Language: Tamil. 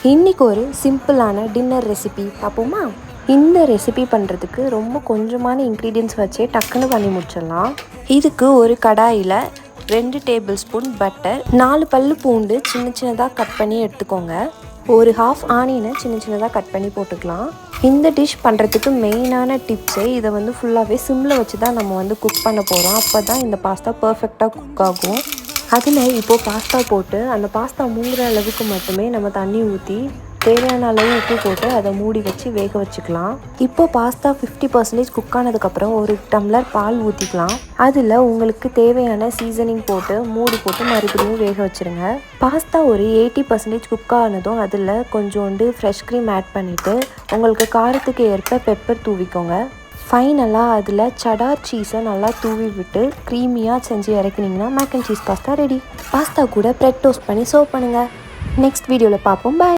இன்றைக்கி ஒரு சிம்பிளான டின்னர் ரெசிபி பார்ப்போமா? இந்த ரெசிபி பண்ணுறதுக்கு ரொம்ப கொஞ்சமான இன்க்ரீடியன்ட்ஸ் வச்சே டக்குன்னு பண்ணி முடிச்சிடலாம். இதுக்கு ஒரு கடாயில் 2 டேபிள் ஸ்பூன் பட்டர், 4 பல்லு பூண்டு சின்ன சின்னதாக கட் பண்ணி எடுத்துக்கோங்க. ஒரு ஹாஃப் ஆனியனை சின்ன சின்னதாக கட் பண்ணி போட்டுக்கலாம். இந்த டிஷ் பண்ணுறதுக்கு மெயினான டிப்ஸே இதை ஃபுல்லாகவே சிம்மில் வச்சு தான் நம்ம குக் பண்ண போகிறோம். அப்போ தான் இந்த பாஸ்தா பர்ஃபெக்டாக குக் ஆகும். அதில் இப்போது பாஸ்தா போட்டு அந்த பாஸ்தா மூங்குற அளவுக்கு மட்டுமே நம்ம தண்ணி ஊற்றி தேவையான அளவு உப்பு போட்டு அதை மூடி வச்சு வேக வச்சுக்கலாம். இப்போது பாஸ்தா 50% குக் ஆனதுக்கப்புறம் ஒரு டம்ளர் பால் ஊற்றிக்கலாம். அதில் உங்களுக்கு தேவையான சீசனிங் போட்டு மூடி போட்டு மறுபடியும் வேக வச்சுருங்க. பாஸ்தா ஒரு 80% குக் ஆனதும் அதில் கொஞ்சோண்டு ஃப்ரெஷ் க்ரீம் ஆட் பண்ணிவிட்டு உங்களுக்கு காரத்துக்கு ஏற்ப பெப்பர் தூவிக்கோங்க. ஃபைனலாக அதில் சடார் சீஸை நல்லா தூவி விட்டு க்ரீமியாக செஞ்சு இறக்கினீங்கன்னா mac and cheese pasta ready. Pasta கூட ப்ரெட் டோஸ்ட் பண்ணி சர்வ் பண்ணுங்கள். நெக்ஸ்ட் வீடியோவில் பார்ப்போம். பாய்.